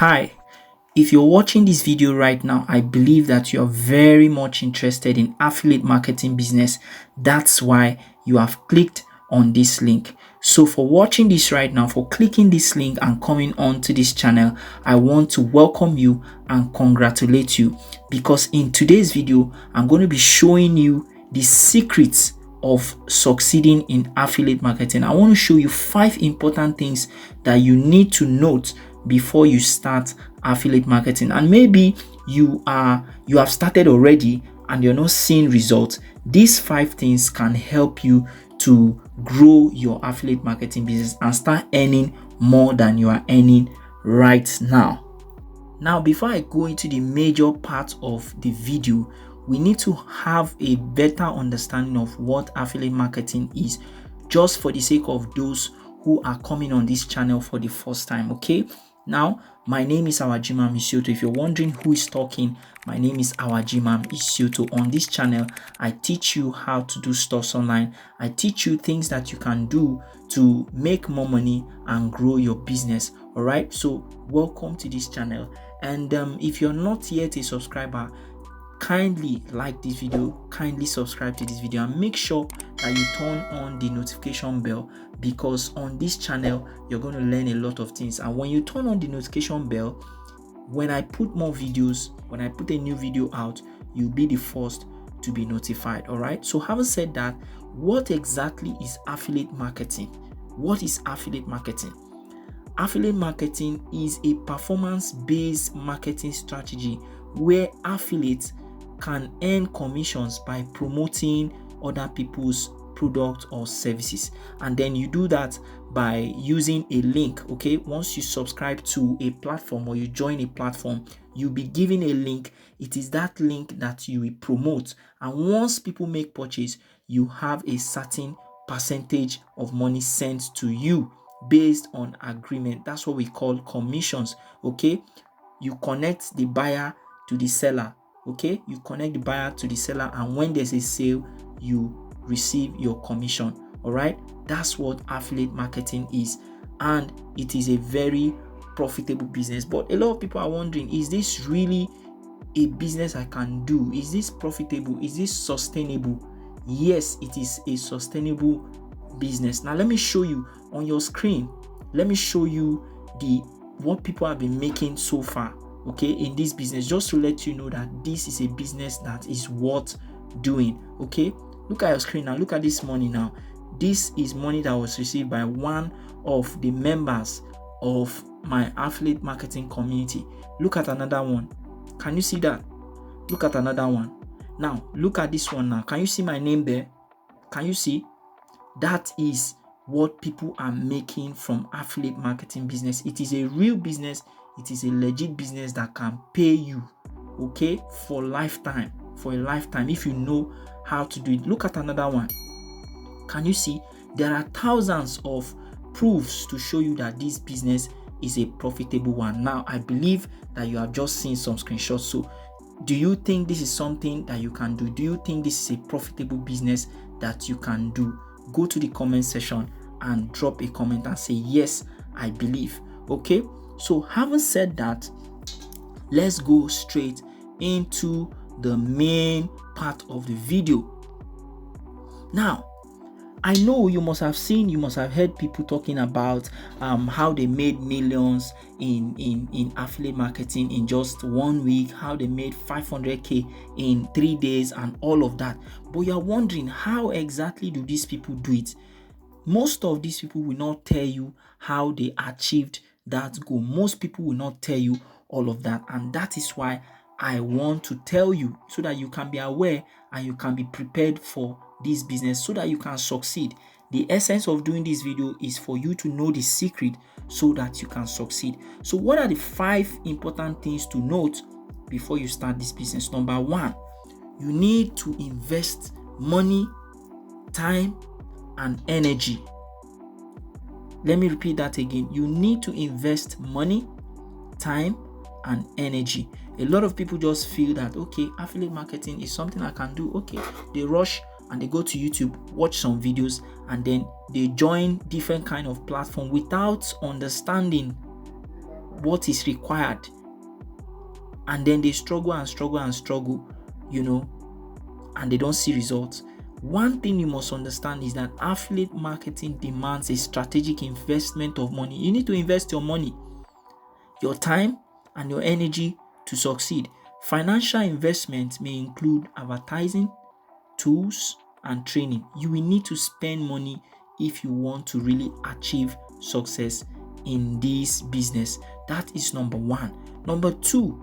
Hi, if you're watching this video right now, I believe that you're very much interested in affiliate marketing business. That's why you have clicked on this link. So for watching this right now, for clicking this link and coming on to this channel, I want to welcome you and congratulate you, because in today's video, I'm going to be showing you the secrets of succeeding in affiliate marketing. I want to show you 5 important things that you need to note before you start affiliate marketing. And maybe you have started already and you're not seeing results. These 5 things can help you to grow your affiliate marketing business and start earning more than you are earning right now. Now, before I go into the major part of the video, we need to have a better understanding of what affiliate marketing is, just for the sake of those who are coming on this channel for the first time. Okay, now my name is Awajimam Isioto. If you're wondering who is talking, my name is Awajimam Isioto. On this channel, I teach you how to do stuff online. I teach you things that you can do to make more money and grow your business. All right, so welcome to this channel. And if you're not yet a subscriber, kindly like this video, kindly subscribe to this video, and make sure that you turn on the notification bell, because on this channel you're going to learn a lot of things. And when you turn on the notification bell, when I put more videos, when I put a new video out, you'll be the first to be notified. All right, so having said that, what exactly is affiliate marketing? What is affiliate marketing? Affiliate marketing is a performance-based marketing strategy where affiliates can earn commissions by promoting other people's products or services. And then you do that by using a link. Okay, once you subscribe to a platform or you join a platform, you'll be given a link. It is that link that you will promote, and once people make purchase, you have a certain percentage of money sent to you based on agreement. That's what we call commissions. Okay, you connect the buyer to the seller. Okay, you connect the buyer to the seller, and when there's a sale, you receive your commission. All right, that's what affiliate marketing is, and it is a very profitable business. But a lot of people are wondering, is this really a business I can do? Is this profitable? Is this sustainable? Yes, it is a sustainable business. Now let me show you on your screen. Let me show you what people have been making so far, okay, in this business, just to let you know that this is a business that is worth doing. Okay, look at your screen now. Look at this money now. This is money that was received by one of the members of my affiliate marketing community. Look at another one. Can you see that? Look at another one. Now look at this one now. Can you see my name there? Can you see? That is what people are making from affiliate marketing business. It is a real business. It is a legit business that can pay you, okay, for a lifetime, if you know how to do it. Look at another one. Can you see? There are thousands of proofs to show you that this business is a profitable one. Now, I believe that you have just seen some screenshots. So do you think this is something that you can do? Do you think this is a profitable business that you can do? Go to the comment section and drop a comment and say, yes, I believe. Okay, so having said that, let's go straight into the main part of the video. Now, I know you must have heard people talking about how they made millions in affiliate marketing in just 1 week, how they made 500k in 3 days and all of that. But you're wondering, how exactly do these people do it? Most of these people will not tell you how they achieved that goal. Most people will not tell you all of that, and that is why I want to tell you, so that you can be aware and you can be prepared for this business, so that you can succeed. The essence of doing this video is for you to know the secret so that you can succeed. So what are the 5 important things to note before you start this business? Number 1, you need to invest money, time, and energy. Let me repeat that again. You need to invest money, time, and energy. A lot of people just feel that, okay, affiliate marketing is something I can do. Okay, they rush and they go to YouTube, watch some videos, and then they join different kind of platform without understanding what is required, and then they struggle and struggle and struggle, and they don't see results. One thing you must understand is that affiliate marketing demands a strategic investment of money. You need to invest your money, your time, and your energy to succeed. Financial investment may include advertising, tools, and training. You will need to spend money if you want to really achieve success in this business. That is number one. Number two,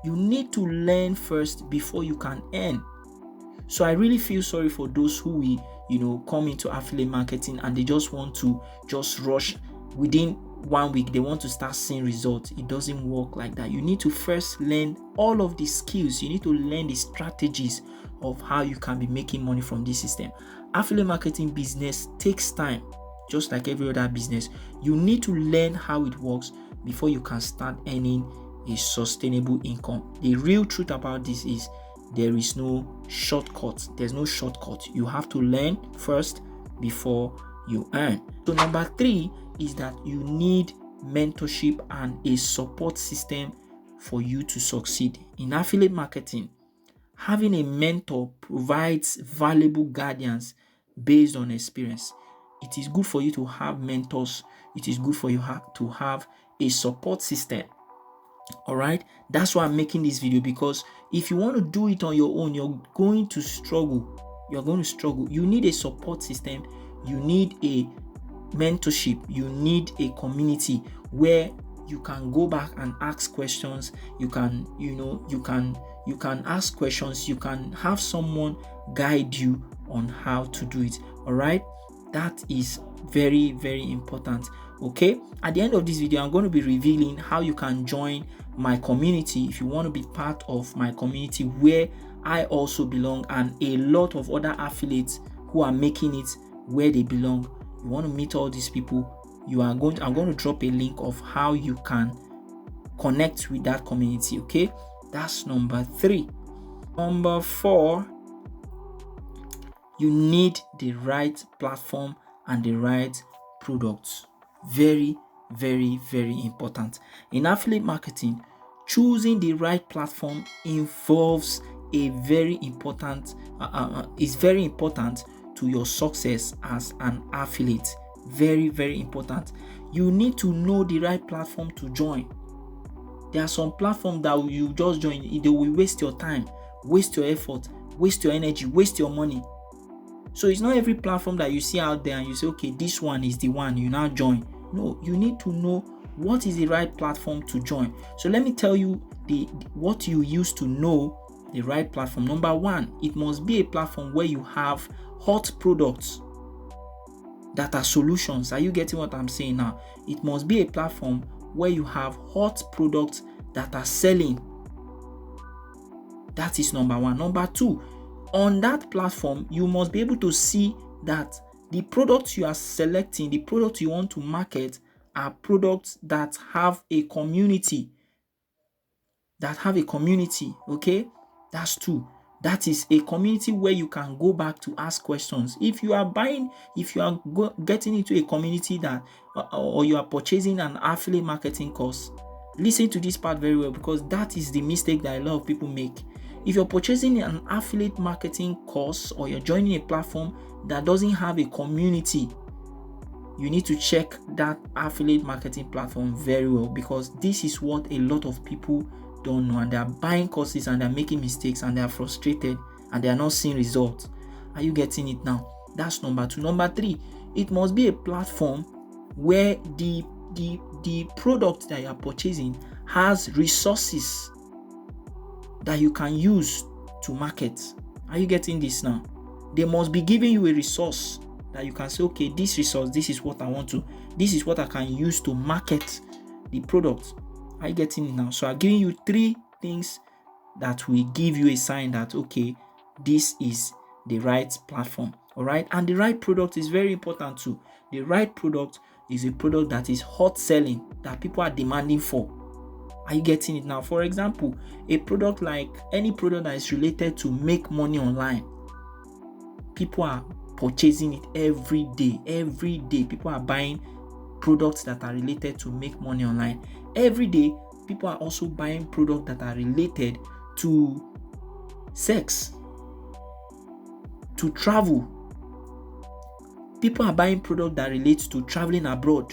you need to learn first before you can earn. So I really feel sorry for those who will, come into affiliate marketing and they just want to just rush within 1 week. They want to start seeing results. It doesn't work like that. You need to first learn all of the skills. You need to learn the strategies of how you can be making money from this system. Affiliate marketing business takes time, just like every other business. You need to learn how it works before you can start earning a sustainable income. The real truth about this is there is no shortcut. There's no shortcut. You have to learn first before you earn. So number 3 is that you need mentorship and a support system for you to succeed. In affiliate marketing, having a mentor provides valuable guidance based on experience. It is good for you to have mentors. It is good for you to have a support system. All right, that's why I'm making this video, because if you want to do it on your own, you're going to struggle. You need a support system. You need a mentorship. You need a community where you can go back and ask questions. You can ask questions. You can have someone guide you on how to do it. All right, that is very, very important. Okay, at the end of this video, I'm going to be revealing how you can join my community if you want to be part of my community, where I also belong, and a lot of other affiliates who are making it where they belong. You want to meet all these people, I'm going to drop a link of how you can connect with that community. Okay, that's number 3. Number 4, you need the right platform and the right products. Very, very, very important. In affiliate marketing, choosing the right platform involves is very important to your success as an affiliate. Very, very important. You need to know the right platform to join. There are some platforms that you just join, they will waste your time, waste your effort, waste your energy, waste your money. So it's not every platform that you see out there and you say, okay, this one is the one, you now join. No, you need to know what is the right platform to join. So let me tell you what you use to know the right platform. Number 1, it must be a platform where you have hot products that are solutions. Are you getting what I'm saying now? It must be a platform where you have hot products that are selling. That is number 1. Number 2, on that platform, you must be able to see that the products you are selecting, the products you want to market, are products that have a community. Okay, that's 2. That is a community where you can go back to ask questions. If you are getting into a community that, or you are purchasing an affiliate marketing course, listen to this part very well, because that is the mistake that a lot of people make. If you're purchasing an affiliate marketing course, or you're joining a platform that doesn't have a community, you need to check that affiliate marketing platform very well, because this is what a lot of people don't know, and they are buying courses and they're making mistakes and they are frustrated and they are not seeing results. Are you getting it now? That's number 2. Number 3, it must be a platform where the product that you are purchasing has resources that you can use to market. Are you getting this now? They must be giving you a resource that you can say, okay, this resource, this is what I can use to market the product. Are you getting it now? So I'm giving you 3 things that will give you a sign that, okay, this is the right platform. All right, and the right product is very important too. The right product is a product that is hot selling, that people are demanding for. Are you getting it now? For example, a product like any product that is related to make money online, people are purchasing it every day. People are buying products that are related to make money online. Every day, people are also buying products that are related to sex, to travel. People are buying products that relate to traveling abroad.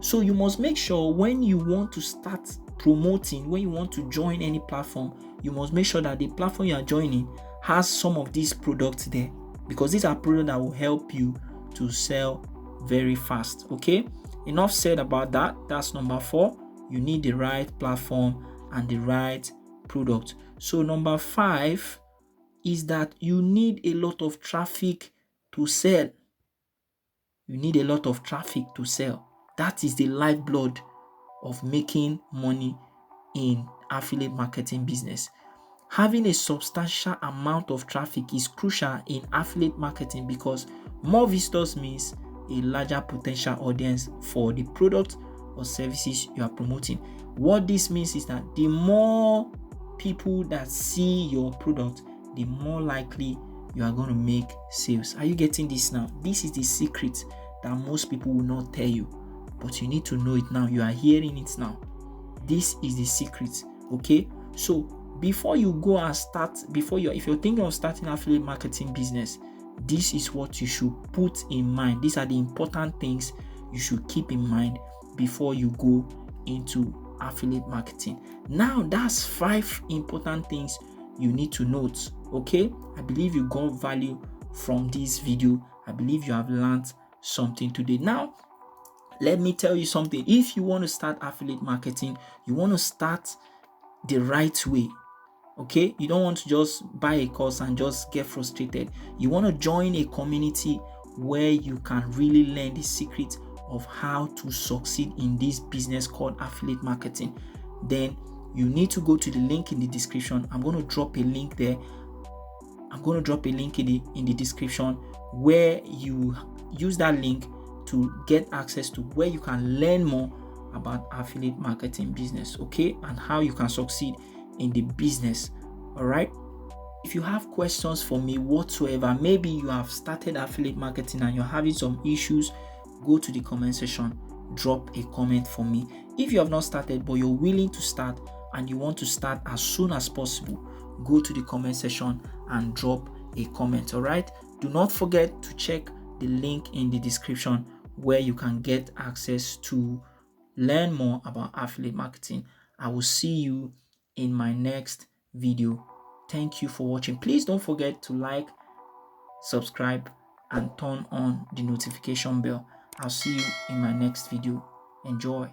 So you must make sure when you want to start promoting, when you want to join any platform, you must make sure that the platform you are joining has some of these products there, because these are products that will help you to sell very fast. Okay, enough said about that. That's number 4. You need the right platform and the right product. So number 5 is that you need a lot of traffic to sell. You need a lot of traffic to sell. That is the lifeblood of making money in affiliate marketing business. Having a substantial amount of traffic is crucial in affiliate marketing, because more visitors means a larger potential audience for the product or services you are promoting. What this means is that the more people that see your product, the more likely you are going to make sales. Are you getting this now? This is the secret that most people will not tell you, but you need to know it now. You are hearing it now. This is the secret. Okay, so before you go and start, if you're thinking of starting affiliate marketing business, this is what you should put in mind. These are the important things you should keep in mind before you go into affiliate marketing. Now, that's 5 important things you need to note. Okay, I believe you got value from this video. I believe you have learned something today. Now, let me tell you something. If you want to start affiliate marketing, you want to start the right way. Okay, you don't want to just buy a course and just get frustrated. You want to join a community where you can really learn the secret of how to succeed in this business called affiliate marketing. Then you need to go to the link in the description. I'm going to drop a link there. I'm going to drop a link in the description where you use that link to get access to where you can learn more about affiliate marketing business, okay, and how you can succeed in the business. All right. If you have questions for me whatsoever, maybe you have started affiliate marketing and you're having some issues, go to the comment section, drop a comment for me. If you have not started but you're willing to start and you want to start as soon as possible, go to the comment section and drop a comment. All right. Do not forget to check the link in the description where you can get access to learn more about affiliate marketing. I will see you in my next video. Thank you for watching. Please don't forget to like, subscribe, and turn on the notification bell. I'll see you in my next video. Enjoy.